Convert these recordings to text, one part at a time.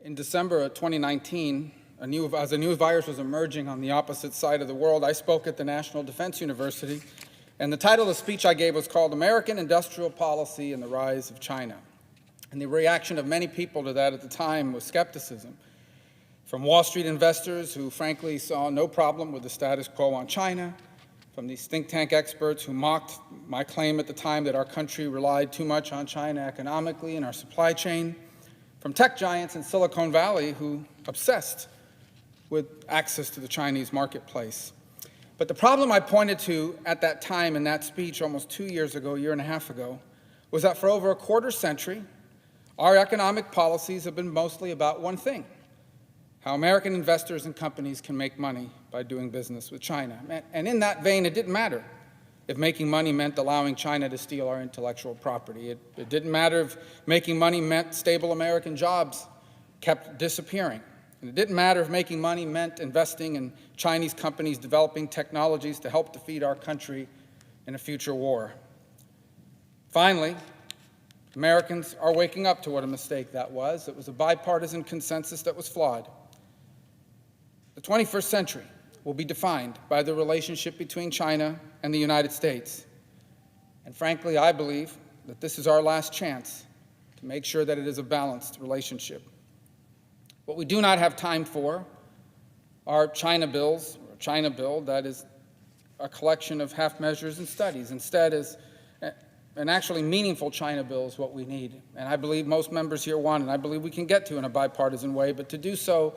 In December of 2019, as a new virus was emerging on the opposite side of the world, I spoke at the National Defense University, and the title of the speech I gave was called American Industrial Policy and the Rise of China. And the reaction of many people to that at the time was skepticism. From Wall Street investors who frankly saw no problem with the status quo on China, from these think tank experts who mocked my claim at the time that our country relied too much on China economically in our supply chain, from tech giants in Silicon Valley who obsessed with access to the Chinese marketplace. But the problem I pointed to at that time in that speech almost 2 years ago, a year and a half ago, was that for over a quarter century, our economic policies have been mostly about one thing: how American investors and companies can make money by doing business with China. And in that vein, it didn't matter if making money meant allowing China to steal our intellectual property. It didn't matter if making money meant stable American jobs kept disappearing. And it didn't matter if making money meant investing in Chinese companies developing technologies to help defeat our country in a future war. Finally, Americans are waking up to what a mistake that was. It was a bipartisan consensus that was flawed. The 21st century will be defined by the relationship between China and the United States. And frankly, I believe that this is our last chance to make sure that it is a balanced relationship. What we do not have time for are China bills, or a China bill that is a collection of half measures and studies. Instead, is an actually meaningful China bill is what we need. And I believe most members here want, and I believe we can get to in a bipartisan way, but to do so,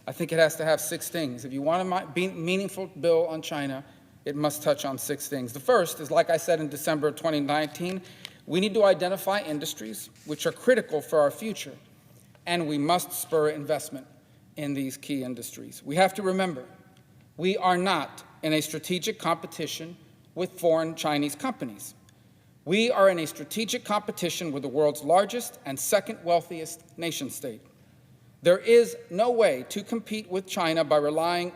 I think it has to have 6 things. If you want a meaningful bill on China, it must touch on 6 things. The first is, like I said in December of 2019, we need to identify industries which are critical for our future, and we must spur investment in these key industries. We have to remember, we are not in a strategic competition with foreign Chinese companies. We are in a strategic competition with the world's largest and second wealthiest nation state. There is no way to compete with China by relying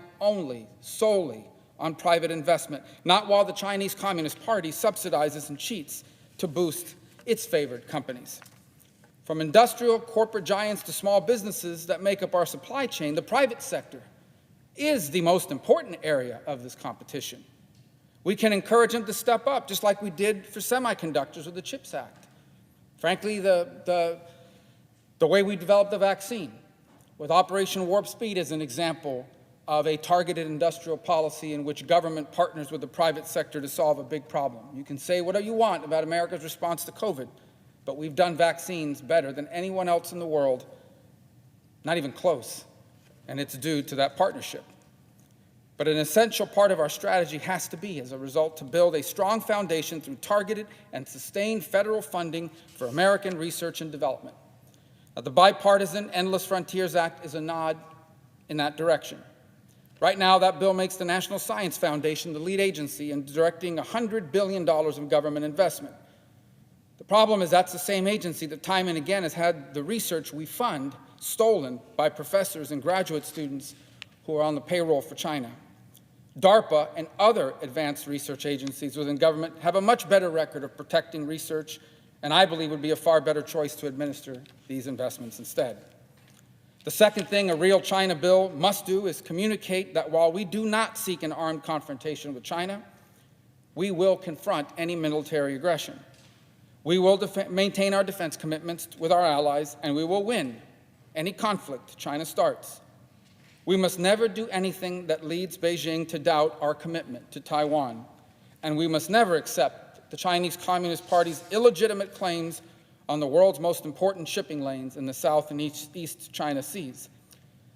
solely on private investment, not while the Chinese Communist Party subsidizes and cheats to boost its favored companies. From industrial corporate giants to small businesses that make up our supply chain, the private sector is the most important area of this competition. We can encourage them to step up, just like we did for semiconductors with the CHIPS Act. Frankly, the way we developed the vaccine, with Operation Warp Speed as an example of a targeted industrial policy in which government partners with the private sector to solve a big problem. You can say whatever you want about America's response to COVID, but we've done vaccines better than anyone else in the world, not even close, and it's due to that partnership. But an essential part of our strategy has to be, as a result, to build a strong foundation through targeted and sustained federal funding for American research and development. Now, the bipartisan Endless Frontiers Act is a nod in that direction. Right now, that bill makes the National Science Foundation the lead agency in directing $100 billion of government investment. The problem is that's the same agency that time and again has had the research we fund stolen by professors and graduate students who are on the payroll for China. DARPA and other advanced research agencies within government have a much better record of protecting research, and I believe would be a far better choice to administer these investments instead. The second thing a real China bill must do is communicate that while we do not seek an armed confrontation with China, we will confront any military aggression. We will maintain our defense commitments with our allies, and we will win any conflict China starts. We must never do anything that leads Beijing to doubt our commitment to Taiwan, and we must never accept the Chinese Communist Party's illegitimate claims on the world's most important shipping lanes in the South and East China Seas.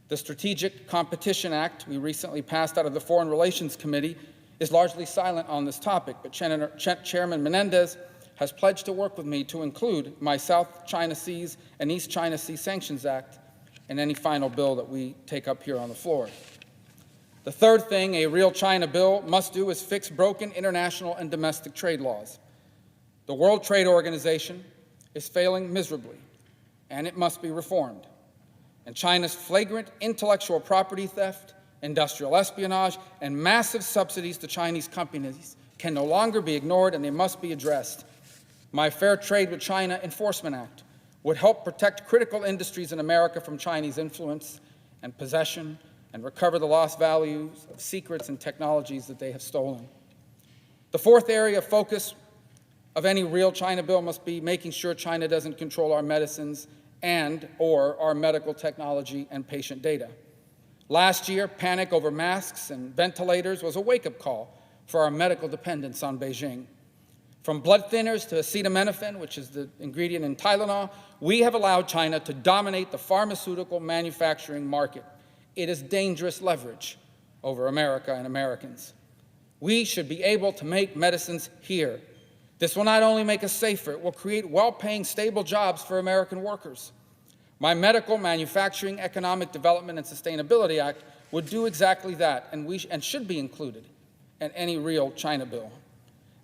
The Strategic Competition Act we recently passed out of the Foreign Relations Committee is largely silent on this topic, but Chairman Menendez has pledged to work with me to include my South China Seas and East China Sea Sanctions Act in any final bill that we take up here on the floor. The third thing a real China bill must do is fix broken international and domestic trade laws. The World Trade Organization is failing miserably, and it must be reformed. And China's flagrant intellectual property theft, industrial espionage, and massive subsidies to Chinese companies can no longer be ignored, and they must be addressed. My Fair Trade with China Enforcement Act would help protect critical industries in America from Chinese influence and possession and recover the lost values of secrets and technologies that they have stolen. The fourth area of focus of any real China bill must be making sure China doesn't control our medicines and/or our medical technology and patient data. Last year, panic over masks and ventilators was a wake-up call for our medical dependence on Beijing. From blood thinners to acetaminophen, which is the ingredient in Tylenol, we have allowed China to dominate the pharmaceutical manufacturing market. It is dangerous leverage over America and Americans. We should be able to make medicines here. This will not only make us safer, it will create well-paying, stable jobs for American workers. My Medical, Manufacturing, Economic Development, and Sustainability Act would do exactly that, and should be included in any real China bill.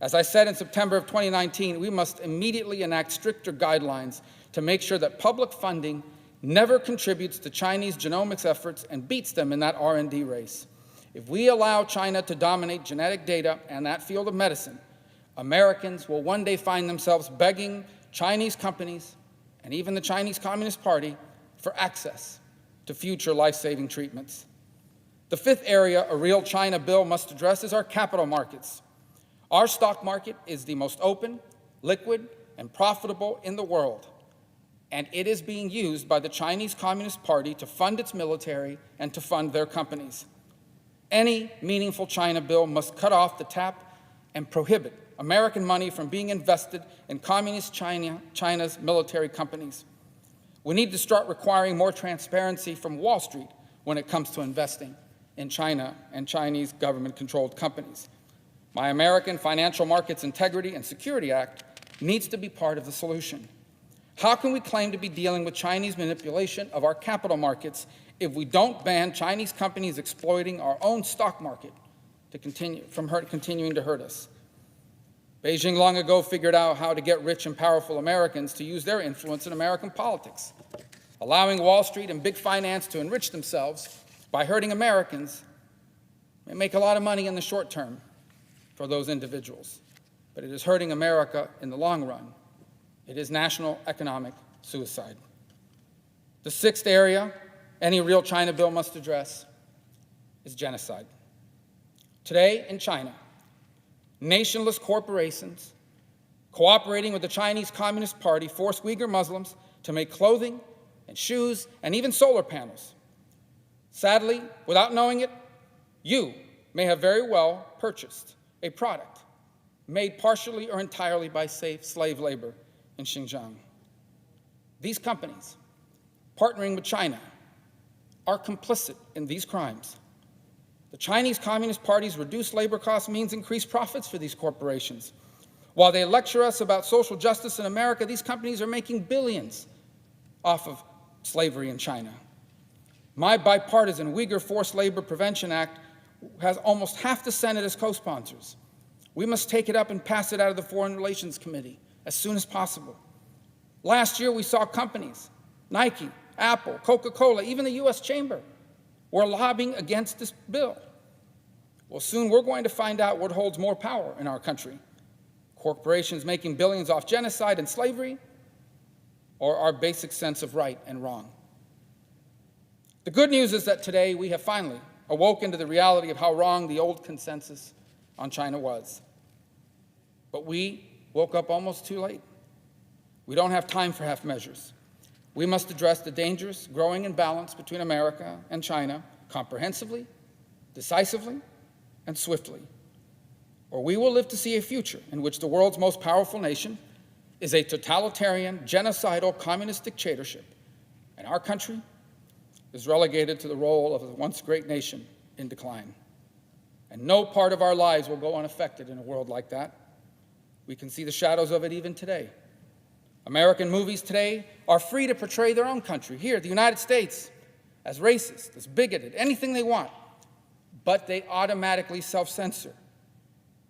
As I said in September of 2019, we must immediately enact stricter guidelines to make sure that public funding never contributes to Chinese genomics efforts and beats them in that R&D race. If we allow China to dominate genetic data and that field of medicine, Americans will one day find themselves begging Chinese companies and even the Chinese Communist Party for access to future life-saving treatments. The fifth area a real China bill must address is our capital markets. Our stock market is the most open, liquid, and profitable in the world, and it is being used by the Chinese Communist Party to fund its military and to fund their companies. Any meaningful China bill must cut off the tap and prohibit American money from being invested in Communist China's military companies. We need to start requiring more transparency from Wall Street when it comes to investing in China and Chinese government-controlled companies. My American Financial Markets Integrity and Security Act needs to be part of the solution. How can we claim to be dealing with Chinese manipulation of our capital markets if we don't ban Chinese companies exploiting our own stock market to continuing to hurt us? Beijing long ago figured out how to get rich and powerful Americans to use their influence in American politics. Allowing Wall Street and big finance to enrich themselves by hurting Americans may make a lot of money in the short term for those individuals, but it is hurting America in the long run. It is national economic suicide. The sixth area any real China bill must address is genocide. Today in China, nationless corporations cooperating with the Chinese Communist Party force Uyghur Muslims to make clothing and shoes and even solar panels. Sadly, without knowing it, you may have very well purchased a product made partially or entirely by slave labor in Xinjiang. These companies, partnering with China, are complicit in these crimes. The Chinese Communist Party's reduced labor costs means increased profits for these corporations. While they lecture us about social justice in America, these companies are making billions off of slavery in China. My bipartisan Uyghur Forced Labor Prevention Act has almost half the Senate as co-sponsors. We must take it up and pass it out of the Foreign Relations Committee as soon as possible. Last year, we saw companies, Nike, Apple, Coca-Cola, even the U.S. Chamber, were lobbying against this bill. Well, soon we're going to find out what holds more power in our country: corporations making billions off genocide and slavery, or our basic sense of right and wrong. The good news is that today we have finally awoken to the reality of how wrong the old consensus on China was. But we woke up almost too late. We don't have time for half measures. We must address the dangerous growing imbalance between America and China comprehensively, decisively, and swiftly, or we will live to see a future in which the world's most powerful nation is a totalitarian, genocidal, communist dictatorship, and our country is relegated to the role of a once great nation in decline. And no part of our lives will go unaffected in a world like that. We can see the shadows of it even today. American movies today are free to portray their own country, here, the United States, as racist, as bigoted, anything they want, but they automatically self-censor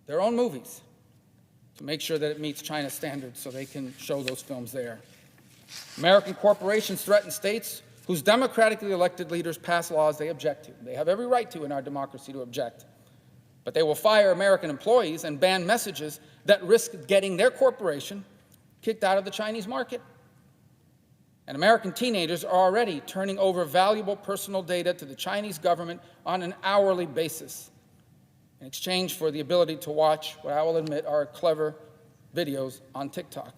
their own movies to make sure that it meets China's standards so they can show those films there. American corporations threaten states whose democratically elected leaders pass laws they object to. They have every right to in our democracy to object. But they will fire American employees and ban messages that risk getting their corporation kicked out of the Chinese market. And American teenagers are already turning over valuable personal data to the Chinese government on an hourly basis in exchange for the ability to watch what I will admit are clever videos on TikTok.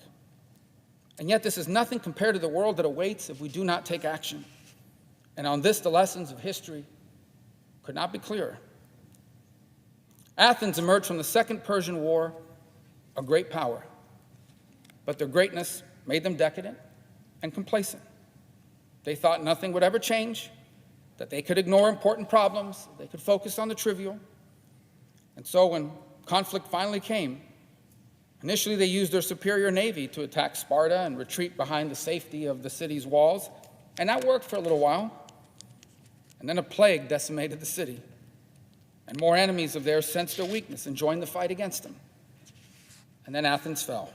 And yet this is nothing compared to the world that awaits if we do not take action. And on this, the lessons of history could not be clearer. Athens emerged from the Second Persian War a great power, but their greatness made them decadent and complacent. They thought nothing would ever change, that they could ignore important problems, they could focus on the trivial. And so when conflict finally came, initially they used their superior navy to attack Sparta and retreat behind the safety of the city's walls, and that worked for a little while. And then a plague decimated the city, and more enemies of theirs sensed their weakness and joined the fight against them. And then Athens fell.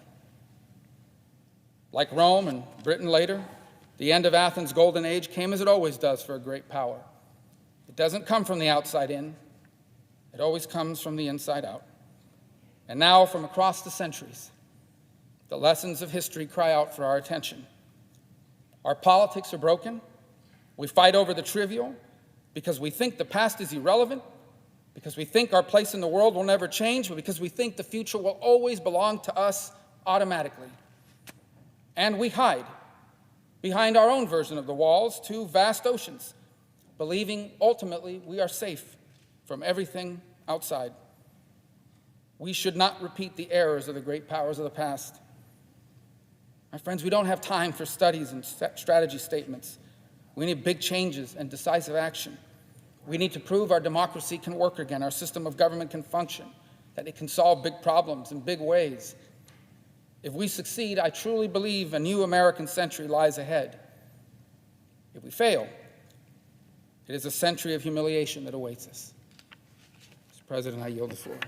Like Rome and Britain later, the end of Athens' golden age came as it always does for a great power. It doesn't come from the outside in. It always comes from the inside out. And now, from across the centuries, the lessons of history cry out for our attention. Our politics are broken. We fight over the trivial because we think the past is irrelevant, because we think our place in the world will never change, but because we think the future will always belong to us automatically. And we hide behind our own version of the walls, two vast oceans, believing ultimately we are safe from everything outside. We should not repeat the errors of the great powers of the past. My friends, we don't have time for studies and strategy statements. We need big changes and decisive action. We need to prove our democracy can work again, our system of government can function, that it can solve big problems in big ways. If we succeed, I truly believe a new American century lies ahead. If we fail, it is a century of humiliation that awaits us. Mr. President, I yield the floor.